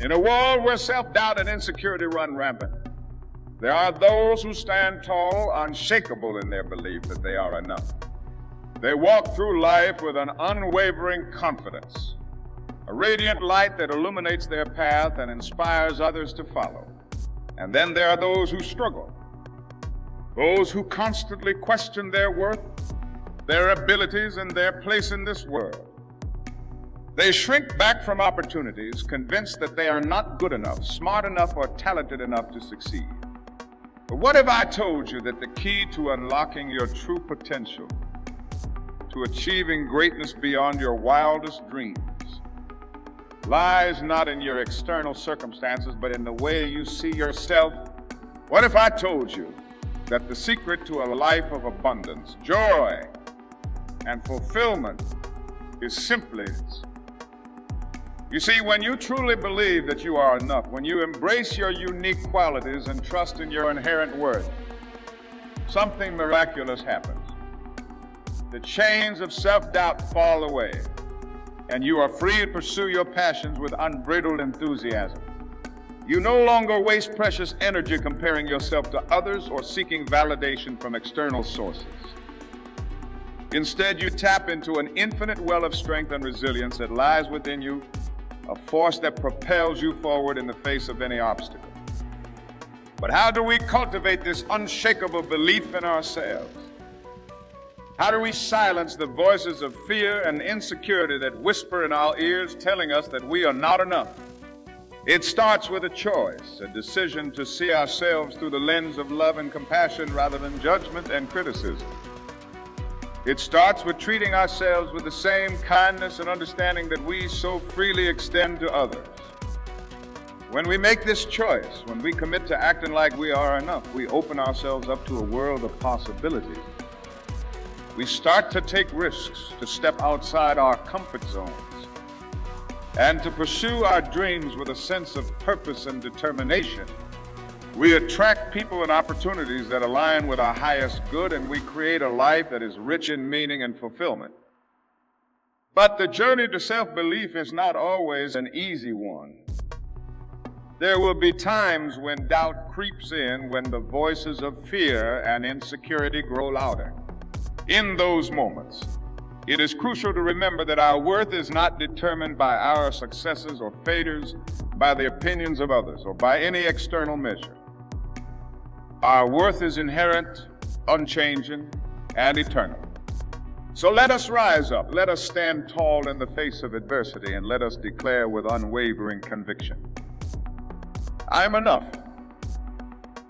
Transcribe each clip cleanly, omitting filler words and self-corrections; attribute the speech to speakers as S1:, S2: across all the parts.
S1: In a world where self-doubt and insecurity run rampant, there are those who stand tall, unshakable in their belief that they are enough. They walk through life with an unwavering confidence, a radiant light that illuminates their path and inspires others to follow. And then there are those who struggle, those who constantly question their worth, their abilities, and their place in this world. They shrink back from opportunities, convinced that they are not good enough, smart enough, or talented enough to succeed. But what if I told you that the key to unlocking your true potential, to achieving greatness beyond your wildest dreams, lies not in your external circumstances, but in the way you see yourself? What if I told you that the secret to a life of abundance, joy, and fulfillment is simply this? You see, when you truly believe that you are enough, when you embrace your unique qualities and trust in your inherent worth, something miraculous happens. The chains of self-doubt fall away, and you are free to pursue your passions with unbridled enthusiasm. You no longer waste precious energy comparing yourself to others or seeking validation from external sources. Instead, you tap into an infinite well of strength and resilience that lies within you, a force that propels you forward in the face of any obstacle. But how do we cultivate this unshakable belief in ourselves? How do we silence the voices of fear and insecurity that whisper in our ears, telling us that we are not enough? It starts with a choice, a decision to see ourselves through the lens of love and compassion rather than judgment and criticism. It starts with treating ourselves with the same kindness and understanding that we so freely extend to others. When we make this choice, when we commit to acting like we are enough, we open ourselves up to a world of possibilities. We start to take risks, to step outside our comfort zones, and to pursue our dreams with a sense of purpose and determination. We attract people and opportunities that align with our highest good, and we create a life that is rich in meaning and fulfillment. But the journey to self-belief is not always an easy one. There will be times when doubt creeps in, when the voices of fear and insecurity grow louder. In those moments, it is crucial to remember that our worth is not determined by our successes or failures, by the opinions of others, or by any external measure. Our worth is inherent, unchanging, and eternal. So let us rise up, let us stand tall in the face of adversity, and let us declare with unwavering conviction, I'm enough.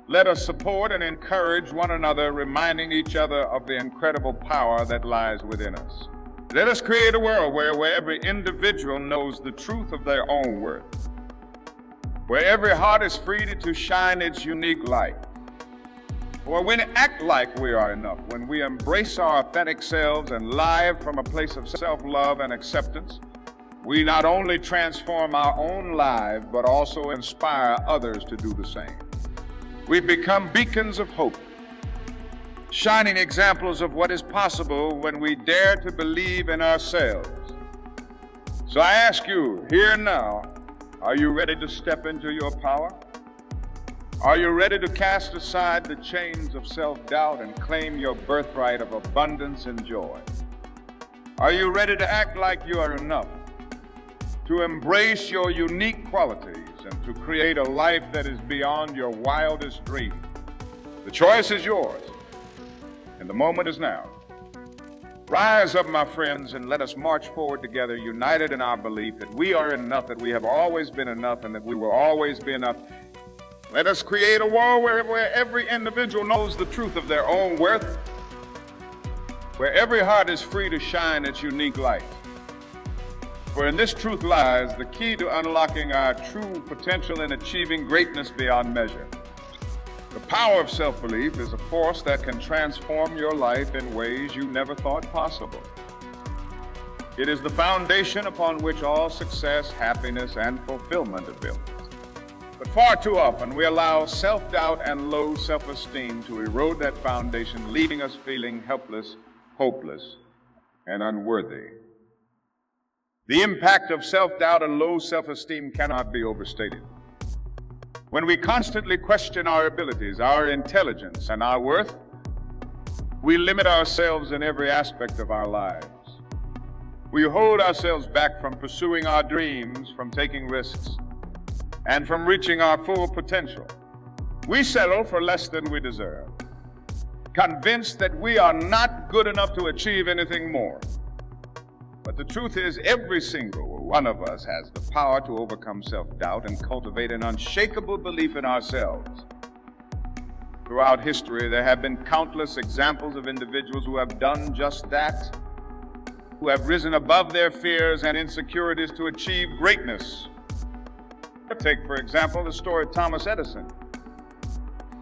S1: Let us support and encourage one another, reminding each other of the incredible power that lies within us. Let us create a world where every individual knows the truth of their own worth, where every heart is free to shine its unique light. For when we act like we are enough, when we embrace our authentic selves and live from a place of self-love and acceptance, we not only transform our own lives, but also inspire others to do the same. We become beacons of hope, shining examples of what is possible when we dare to believe in ourselves. So I ask you, here and now, are you ready to step into your power? Are you ready to cast aside the chains of self-doubt and claim your birthright of abundance and joy? Are you ready to act like you are enough, to embrace your unique qualities, and to create a life that is beyond your wildest dreams? The choice is yours, and the moment is now. Rise up, my friends, and let us march forward together, united in our belief that we are enough, that we have always been enough, and that we will always be enough. Let us create a world where every individual knows the truth of their own worth, where every heart is free to shine its unique light. For in this truth lies the key to unlocking our true potential and achieving greatness beyond measure. The power of self-belief is a force that can transform your life in ways you never thought possible. It is the foundation upon which all success, happiness, and fulfillment are built. But far too often we allow self-doubt and low self-esteem to erode that foundation, leaving us feeling helpless, hopeless, and unworthy. The impact of self-doubt and low self-esteem cannot be overstated. When we constantly question our abilities, our intelligence, and our worth, we limit ourselves in every aspect of our lives. We hold ourselves back from pursuing our dreams, from taking risks, and from reaching our full potential. We settle for less than we deserve, convinced that we are not good enough to achieve anything more. But the truth is, every single one of us has the power to overcome self-doubt and cultivate an unshakable belief in ourselves. Throughout history, there have been countless examples of individuals who have done just that, who have risen above their fears and insecurities to achieve greatness. Take, for example, the story of Thomas Edison.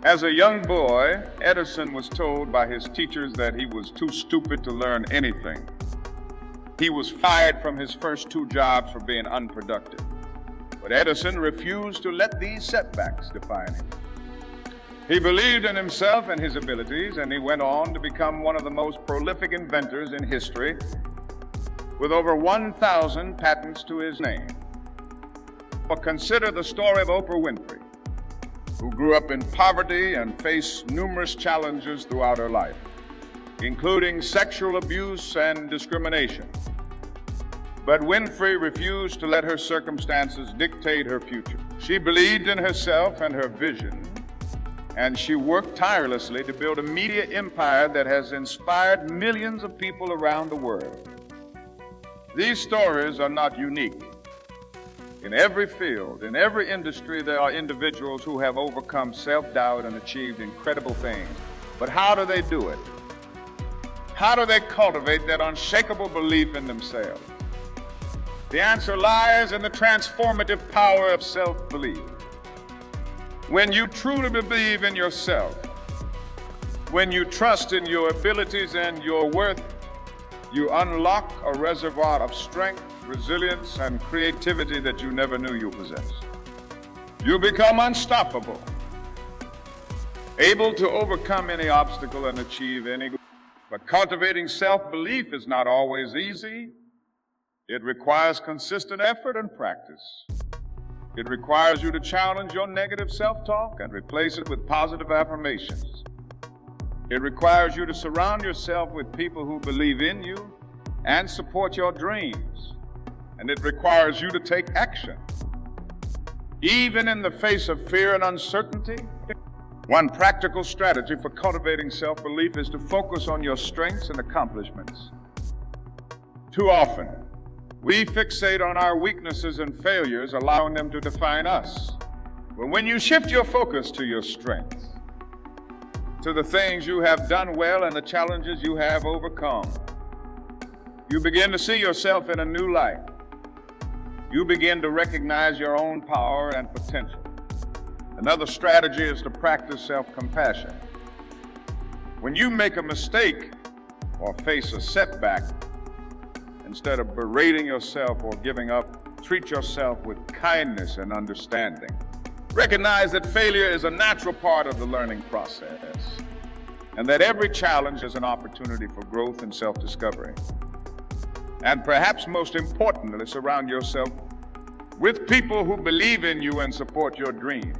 S1: As a young boy, Edison was told by his teachers that he was too stupid to learn anything. He was fired from his first 2 jobs for being unproductive. But Edison refused to let these setbacks define him. He believed in himself and his abilities, and he went on to become one of the most prolific inventors in history, with over 1,000 patents to his name. But consider the story of Oprah Winfrey, who grew up in poverty and faced numerous challenges throughout her life, including sexual abuse and discrimination. But Winfrey refused to let her circumstances dictate her future. She believed in herself and her vision, and she worked tirelessly to build a media empire that has inspired millions of people around the world. These stories are not unique. In every field, in every industry, there are individuals who have overcome self-doubt and achieved incredible things. But how do they do it? How do they cultivate that unshakable belief in themselves? The answer lies in the transformative power of self-belief. When you truly believe in yourself, when you trust in your abilities and your worth, you unlock a reservoir of strength, resilience, and creativity that you never knew you possessed. You become unstoppable, able to overcome any obstacle and achieve any goal. But cultivating self-belief is not always easy. It requires consistent effort and practice. It requires you to challenge your negative self-talk and replace it with positive affirmations. It requires you to surround yourself with people who believe in you and support your dreams. And it requires you to take action. Even in the face of fear and uncertainty, one practical strategy for cultivating self-belief is to focus on your strengths and accomplishments. Too often, we fixate on our weaknesses and failures, allowing them to define us. But when you shift your focus to your strengths, to the things you have done well and the challenges you have overcome, you begin to see yourself in a new light. You begin to recognize your own power and potential. Another strategy is to practice self-compassion. When you make a mistake or face a setback, instead of berating yourself or giving up, treat yourself with kindness and understanding. Recognize that failure is a natural part of the learning process, and that every challenge is an opportunity for growth and self-discovery. And perhaps most importantly, surround yourself with people who believe in you and support your dreams.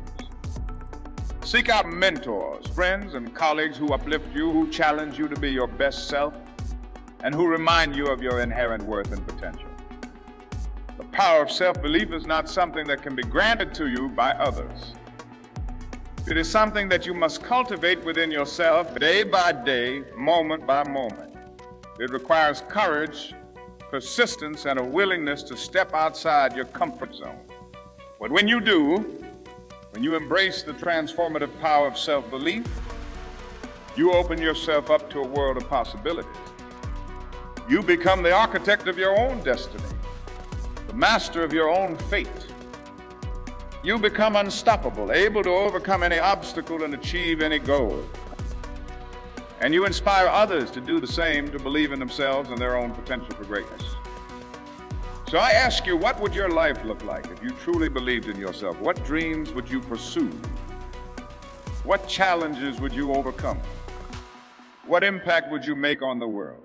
S1: Seek out mentors, friends, and colleagues who uplift you, who challenge you to be your best self, and who remind you of your inherent worth and potential. The power of self-belief is not something that can be granted to you by others. It is something that you must cultivate within yourself day by day, moment by moment. It requires courage, persistence, and a willingness to step outside your comfort zone. But when you do, when you embrace the transformative power of self-belief, you open yourself up to a world of possibilities. You become the architect of your own destiny, the master of your own fate. You become unstoppable, able to overcome any obstacle and achieve any goal. And you inspire others to do the same, to believe in themselves and their own potential for greatness. So I ask you, what would your life look like if you truly believed in yourself? What dreams would you pursue? What challenges would you overcome? What impact would you make on the world?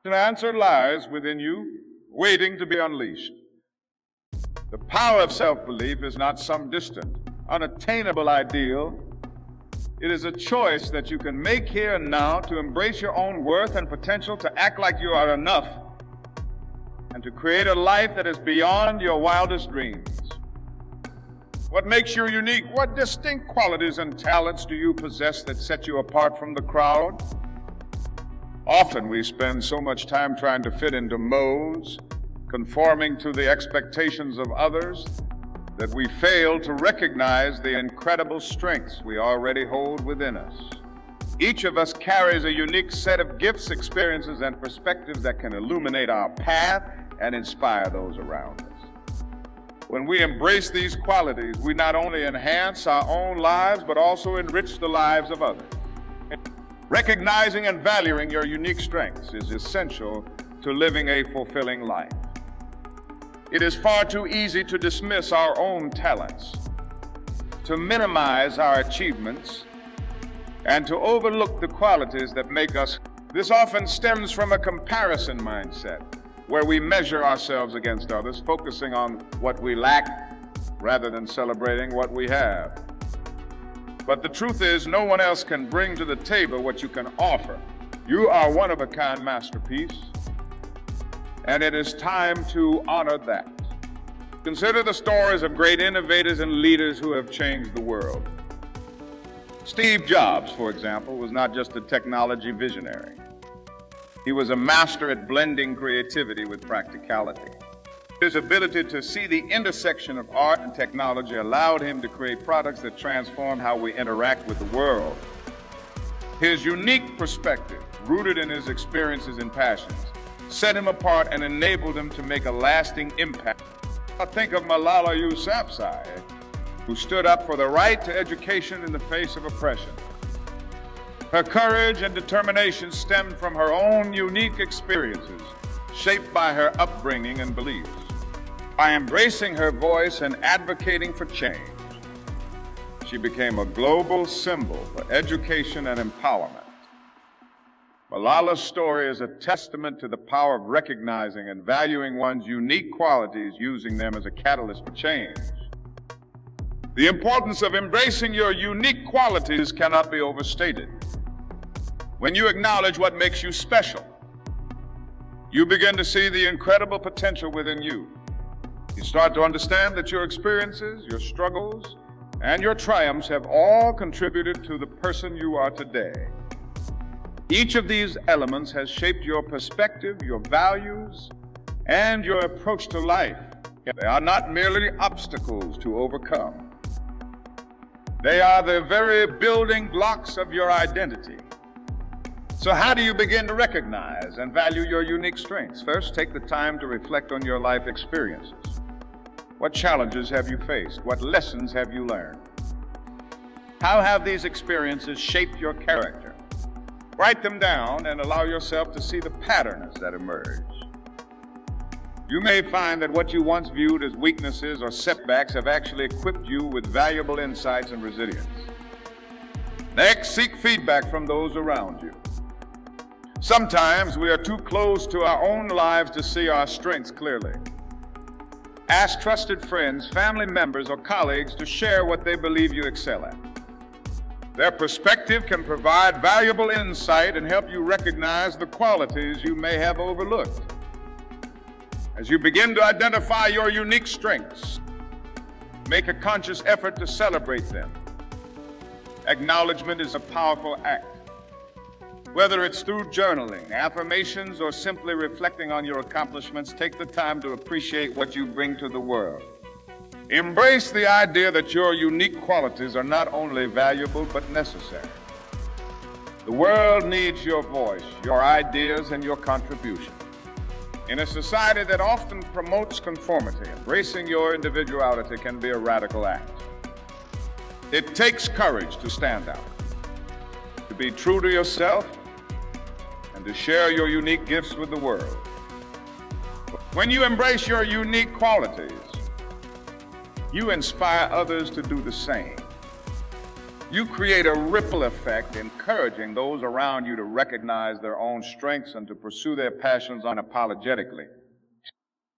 S1: The answer lies within you. waiting to be unleashed. The power of self-belief is not some distant, unattainable ideal. It is a choice that you can make here and now to embrace your own worth and potential, to act like you are enough, and to create a life that is beyond your wildest dreams. What makes you unique? What distinct qualities and talents do you possess that set you apart from the crowd? Often we spend so much time trying to fit into molds, conforming to the expectations of others, that we fail to recognize the incredible strengths we already hold within us. Each of us carries a unique set of gifts, experiences, and perspectives that can illuminate our path and inspire those around us. When we embrace these qualities, we not only enhance our own lives, but also enrich the lives of others. Recognizing and valuing your unique strengths is essential to living a fulfilling life. It is far too easy to dismiss our own talents, to minimize our achievements, and to overlook the qualities that make us. This often stems from a comparison mindset, where we measure ourselves against others, focusing on what we lack rather than celebrating what we have. But the truth is, no one else can bring to the table what you can offer. You are one of a kind masterpiece, and it is time to honor that. Consider the stories of great innovators and leaders who have changed the world. Steve Jobs, for example, was not just a technology visionary. He was a master at blending creativity with practicality. His ability to see the intersection of art and technology allowed him to create products that transform how we interact with the world. His unique perspective, rooted in his experiences and passions, set him apart and enabled him to make a lasting impact. I think of Malala Yousafzai, who stood up for the right to education in the face of oppression. Her courage and determination stemmed from her own unique experiences, shaped by her upbringing and beliefs. By embracing her voice and advocating for change, she became a global symbol for education and empowerment. Malala's story is a testament to the power of recognizing and valuing one's unique qualities, using them as a catalyst for change. The importance of embracing your unique qualities cannot be overstated. When you acknowledge what makes you special, you begin to see the incredible potential within you. You start to understand that your experiences, your struggles, and your triumphs have all contributed to the person you are today. Each of these elements has shaped your perspective, your values, and your approach to life. They are not merely obstacles to overcome. They are the very building blocks of your identity. So how do you begin to recognize and value your unique strengths? First, take the time to reflect on your life experiences. What challenges have you faced? What lessons have you learned? How have these experiences shaped your character? Write them down and allow yourself to see the patterns that emerge. You may find that what you once viewed as weaknesses or setbacks have actually equipped you with valuable insights and resilience. Next, seek feedback from those around you. Sometimes we are too close to our own lives to see our strengths clearly. Ask trusted friends, family members, or colleagues to share what they believe you excel at. Their perspective can provide valuable insight and help you recognize the qualities you may have overlooked. As you begin to identify your unique strengths, make a conscious effort to celebrate them. Acknowledgement is a powerful act. Whether it's through journaling, affirmations, or simply reflecting on your accomplishments, take the time to appreciate what you bring to the world. Embrace the idea that your unique qualities are not only valuable but necessary. The world needs your voice, your ideas, and your contribution. In a society that often promotes conformity, embracing your individuality can be a radical act. It takes courage to stand out, to be true to yourself, and to share your unique gifts with the world. When you embrace your unique qualities, you inspire others to do the same. You create a ripple effect, encouraging those around you to recognize their own strengths and to pursue their passions unapologetically.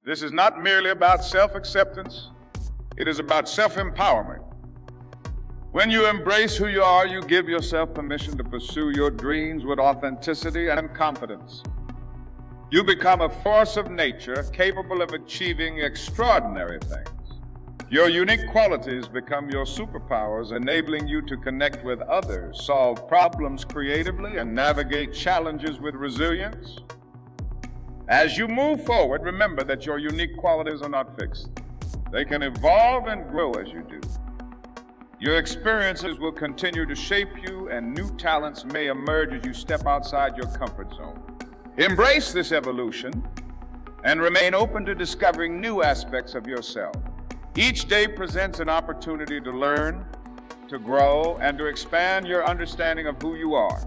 S1: This is not merely about self-acceptance. It is about self-empowerment. When you embrace who you are, you give yourself permission to pursue your dreams with authenticity and confidence. You become a force of nature capable of achieving extraordinary things. Your unique qualities become your superpowers, enabling you to connect with others, solve problems creatively, and navigate challenges with resilience. As you move forward, remember that your unique qualities are not fixed. They can evolve and grow as you do. Your experiences will continue to shape you, and new talents may emerge as you step outside your comfort zone. Embrace this evolution and remain open to discovering new aspects of yourself. Each day presents an opportunity to learn, to grow, and to expand your understanding of who you are.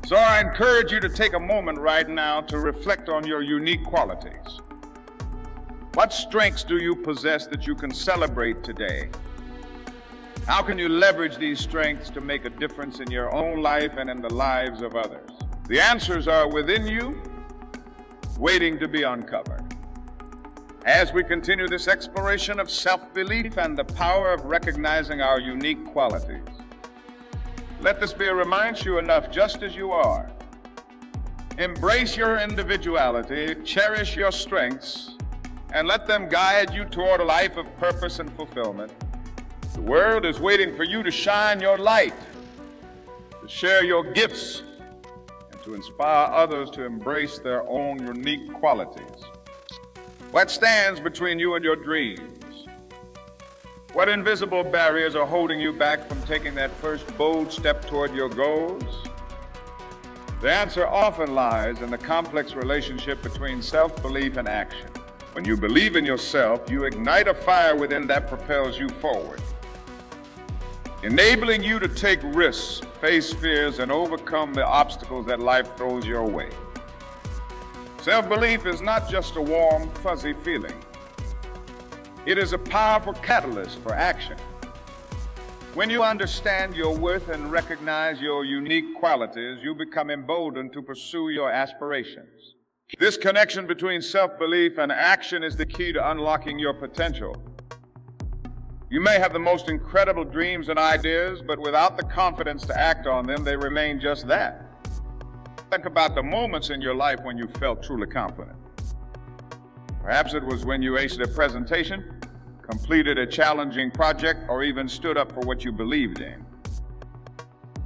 S1: So I encourage you to take a moment right now to reflect on your unique qualities. What strengths do you possess that you can celebrate today? How can you leverage these strengths to make a difference in your own life and in the lives of others? The answers are within you, waiting to be uncovered. As we continue this exploration of self-belief and the power of recognizing our unique qualities, let this be a reminder to you enough just as you are. Embrace your individuality, cherish your strengths, and let them guide you toward a life of purpose and fulfillment. The world is waiting for you to shine your light, to share your gifts, and to inspire others to embrace their own unique qualities. What stands between you and your dreams? What invisible barriers are holding you back from taking that first bold step toward your goals? The answer often lies in the complex relationship between self-belief and action. When you believe in yourself, you ignite a fire within that propels you forward, enabling you to take risks, face fears, and overcome the obstacles that life throws your way. Self-belief is not just a warm, fuzzy feeling. It is a powerful catalyst for action. When you understand your worth and recognize your unique qualities, you become emboldened to pursue your aspirations. This connection between self-belief and action is the key to unlocking your potential. You may have the most incredible dreams and ideas, but without the confidence to act on them, they remain just that. Think about the moments in your life when you felt truly confident. Perhaps it was when you aced a presentation, completed a challenging project, or even stood up for what you believed in.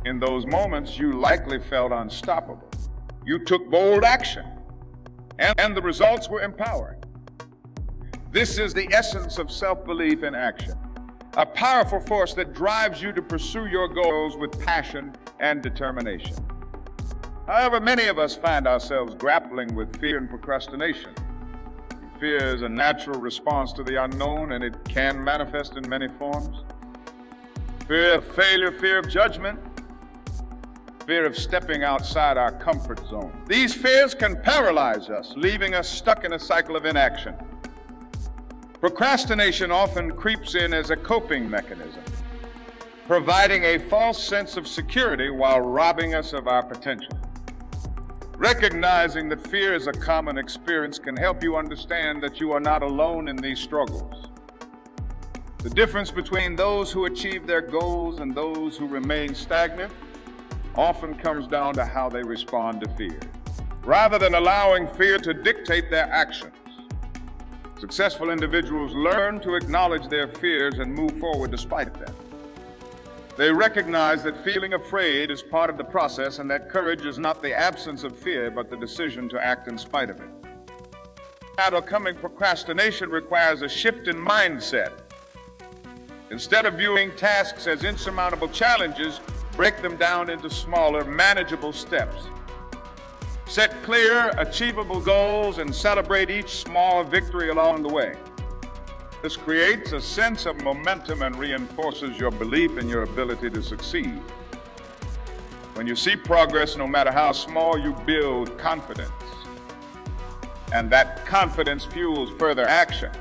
S1: In those moments, you likely felt unstoppable. You took bold action, and the results were empowering. This is the essence of self-belief in action, a powerful force that drives you to pursue your goals with passion and determination. However, many of us find ourselves grappling with fear and procrastination. Fear is a natural response to the unknown, and it can manifest in many forms. Fear of failure, fear of judgment, fear of stepping outside our comfort zone. These fears can paralyze us, leaving us stuck in a cycle of inaction. Procrastination often creeps in as a coping mechanism, providing a false sense of security while robbing us of our potential. Recognizing that fear is a common experience can help you understand that you are not alone in these struggles. The difference between those who achieve their goals and those who remain stagnant often comes down to how they respond to fear. Rather than allowing fear to dictate their actions, successful individuals learn to acknowledge their fears and move forward despite them. They recognize that feeling afraid is part of the process, and that courage is not the absence of fear, but the decision to act in spite of it. Overcoming procrastination requires a shift in mindset. Instead of viewing tasks as insurmountable challenges, break them down into smaller, manageable steps. Set clear, achievable goals and celebrate each small victory along the way. This creates a sense of momentum and reinforces your belief in your ability to succeed. When you see progress, no matter how small, you build confidence. And that confidence fuels further action.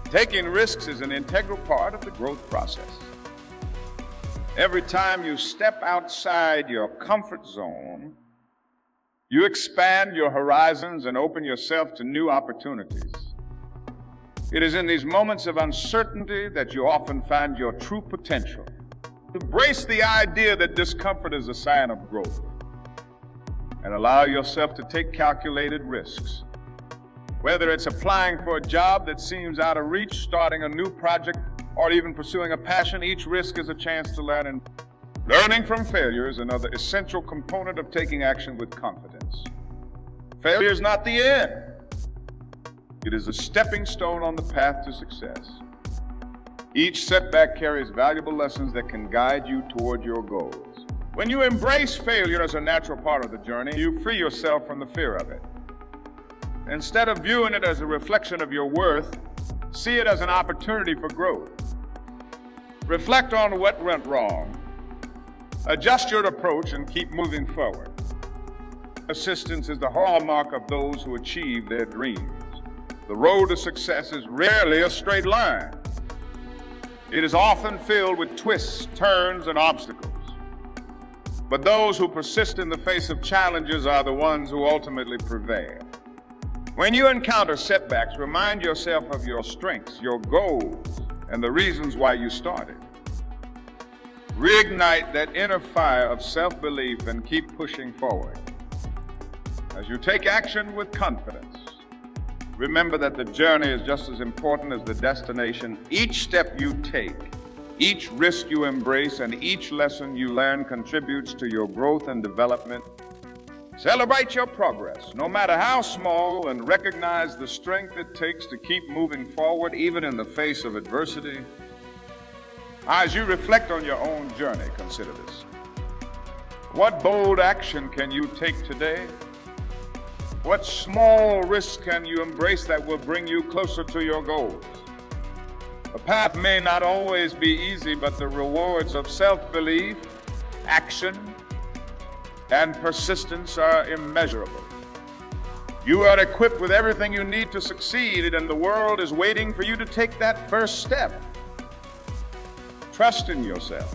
S1: Taking risks is an integral part of the growth process. Every time you step outside your comfort zone, You expand your horizons and open yourself to new opportunities. It is in these moments of uncertainty that you often find your true potential. Embrace the idea that discomfort is a sign of growth, and allow yourself to take calculated risks. Whether it's applying for a job that seems out of reach, starting a new project, or even pursuing a passion, each risk is a chance to learn. And learning from failure is another essential component of taking action with confidence. Failure is not the end. It is a stepping stone on the path to success. Each setback carries valuable lessons that can guide you toward your goals. When you embrace failure as a natural part of the journey, you free yourself from the fear of it. Instead of viewing it as a reflection of your worth, see it as an opportunity for growth. Reflect on what went wrong. Adjust your approach and keep moving forward. Persistence is the hallmark of those who achieve their dreams. The road to success is rarely a straight line. It is often filled with twists, turns, and obstacles. But those who persist in the face of challenges are the ones who ultimately prevail. When you encounter setbacks, remind yourself of your strengths, your goals, and the reasons why you started. Reignite that inner fire of self-belief and keep pushing forward. As you take action with confidence, remember that the journey is just as important as the destination. Each step you take, each risk you embrace, and each lesson you learn contributes to your growth and development. Celebrate your progress, no matter how small, and recognize the strength it takes to keep moving forward, even in the face of adversity. As you reflect on your own journey, consider this. What bold action can you take today? What small risk can you embrace that will bring you closer to your goals? The path may not always be easy, but the rewards of self-belief, action, and persistence are immeasurable. You are equipped with everything you need to succeed, and the world is waiting for you to take that first step. Trust in yourself.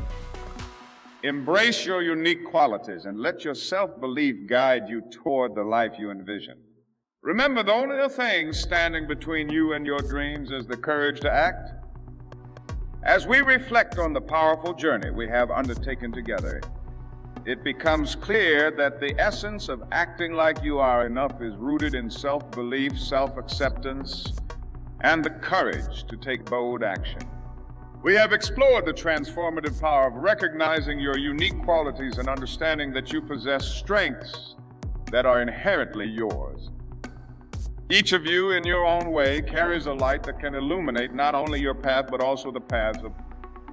S1: Embrace your unique qualities and let your self-belief guide you toward the life you envision. Remember, the only thing standing between you and your dreams is the courage to act. As we reflect on the powerful journey we have undertaken together, it becomes clear that the essence of acting like you are enough is rooted in self-belief, self-acceptance, and the courage to take bold action. We have explored the transformative power of recognizing your unique qualities and understanding that you possess strengths that are inherently yours. Each of you, in your own way, carries a light that can illuminate not only your path, but also the paths of.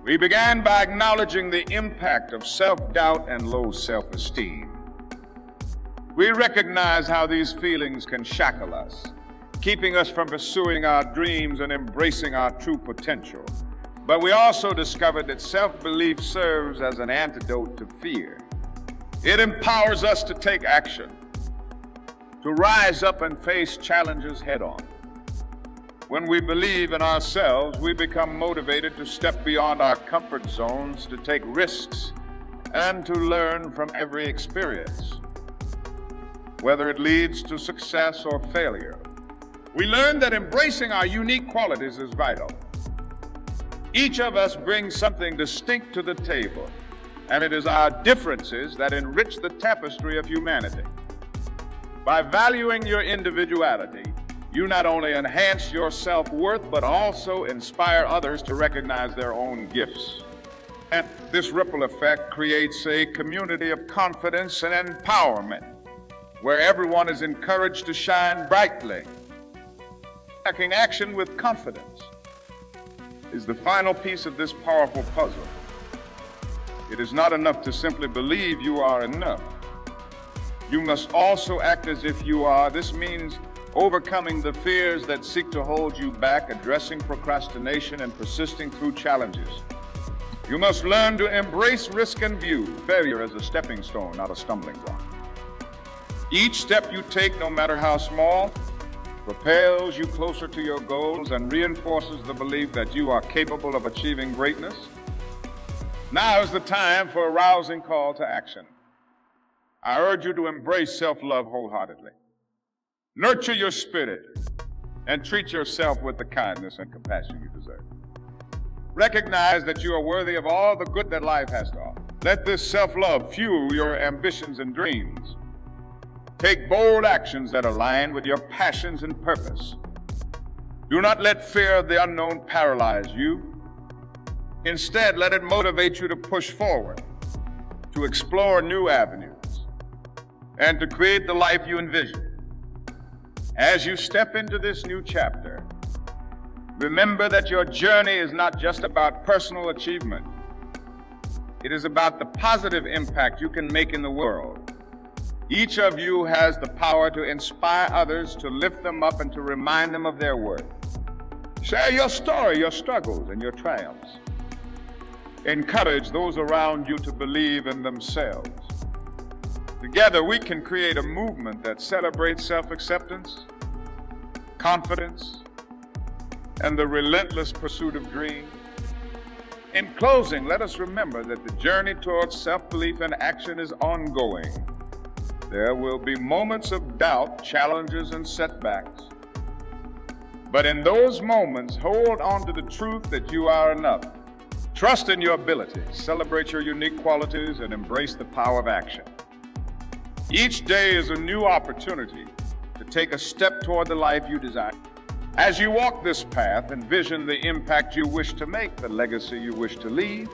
S1: We began by acknowledging the impact of self-doubt and low self-esteem. We recognize how these feelings can shackle us, keeping us from pursuing our dreams and embracing our true potential. But we also discovered that self-belief serves as an antidote to fear. It empowers us to take action, to rise up and face challenges head-on. When we believe in ourselves, we become motivated to step beyond our comfort zones, to take risks, and to learn from every experience, whether it leads to success or failure. We learn that embracing our unique qualities is vital. Each of us brings something distinct to the table, and it is our differences that enrich the tapestry of humanity. By valuing your individuality, you not only enhance your self-worth, but also inspire others to recognize their own gifts. And this ripple effect creates a community of confidence and empowerment, where everyone is encouraged to shine brightly. Taking action with confidence is the final piece of this powerful puzzle. It is not enough to simply believe you are enough. You must also act as if you are. This means overcoming the fears that seek to hold you back, addressing procrastination, and persisting through challenges. You must learn to embrace risk and view failure as a stepping stone, not a stumbling block. Each step you take, no matter how small, propels you closer to your goals and reinforces the belief that you are capable of achieving greatness. Now is the time for a rousing call to action. I urge you to embrace self-love wholeheartedly. Nurture your spirit and treat yourself with the kindness and compassion you deserve. Recognize that you are worthy of all the good that life has to offer. Let this self-love fuel your ambitions and dreams. Take bold actions that align with your passions and purpose. Do not let fear of the unknown paralyze you. Instead, let it motivate you to push forward, to explore new avenues, and to create the life you envision. As you step into this new chapter, remember that your journey is not just about personal achievement. It is about the positive impact you can make in the world. Each of you has the power to inspire others, to lift them up, and to remind them of their worth. Share your story, your struggles, and your triumphs. Encourage those around you to believe in themselves. Together, we can create a movement that celebrates self-acceptance, confidence, and the relentless pursuit of dreams. In closing, let us remember that the journey towards self-belief and action is ongoing. There will be moments of doubt, challenges, and setbacks. But in those moments, hold on to the truth that you are enough. Trust in your abilities, celebrate your unique qualities, and embrace the power of action. Each day is a new opportunity to take a step toward the life you desire. As you walk this path, envision the impact you wish to make, the legacy you wish to leave.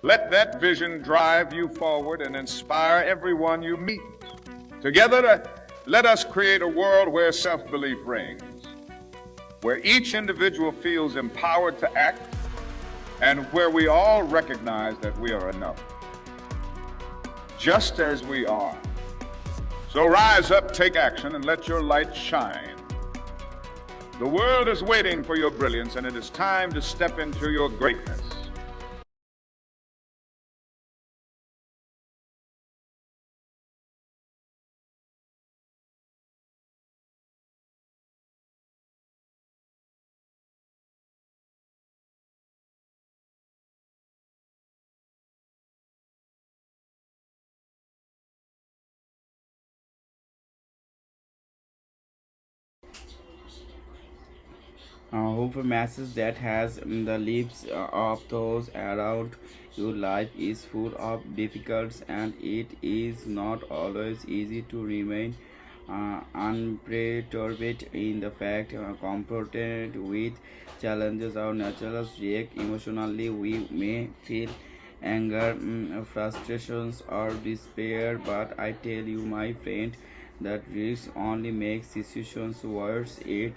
S1: Let that vision drive you forward and inspire everyone you meet. Together, let us create a world where self-belief reigns, where each individual feels empowered to act, and where we all recognize that we are enough, just as we are. So rise up, take action, and let your light shine. The world is waiting for your brilliance, and it is time to step into your greatness.
S2: Hope a message that has the lives of those around you. Life is full of difficulties, and it is not always easy to remain unperturbed in the fact confronted with challenges. Our natural react emotionally. We may feel anger, frustrations, or despair, but I tell you, my friend, that risk only makes situations worse. It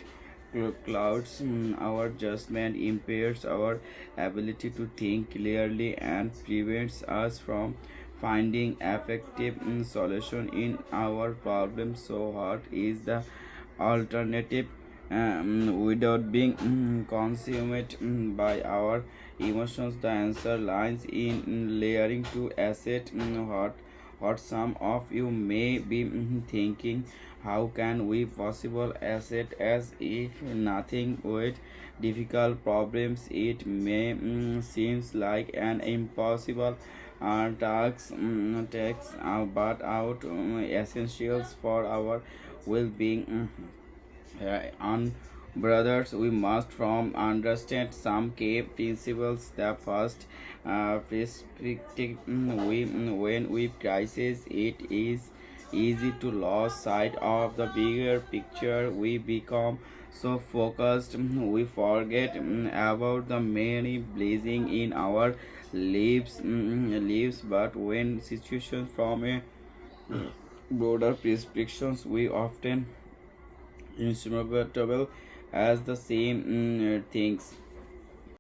S2: clouds our judgment, impairs our ability to think clearly, and prevents us from finding effective solution in our problem. So what is the alternative? Without being consumed by our emotions, the answer lies in layering to asset. What some of you may be thinking, how can we possible asset, as if nothing with difficult problems? It may seems like an impossible task, but out essentials for our well-being. On brothers, we must from understand some key principles. The first perspective, when we crisis, it is easy to lose sight of the bigger picture. We become so focused, we forget about the many blessings in our lives. But when situations from a broader perspectives, we often insurmountable as the same things.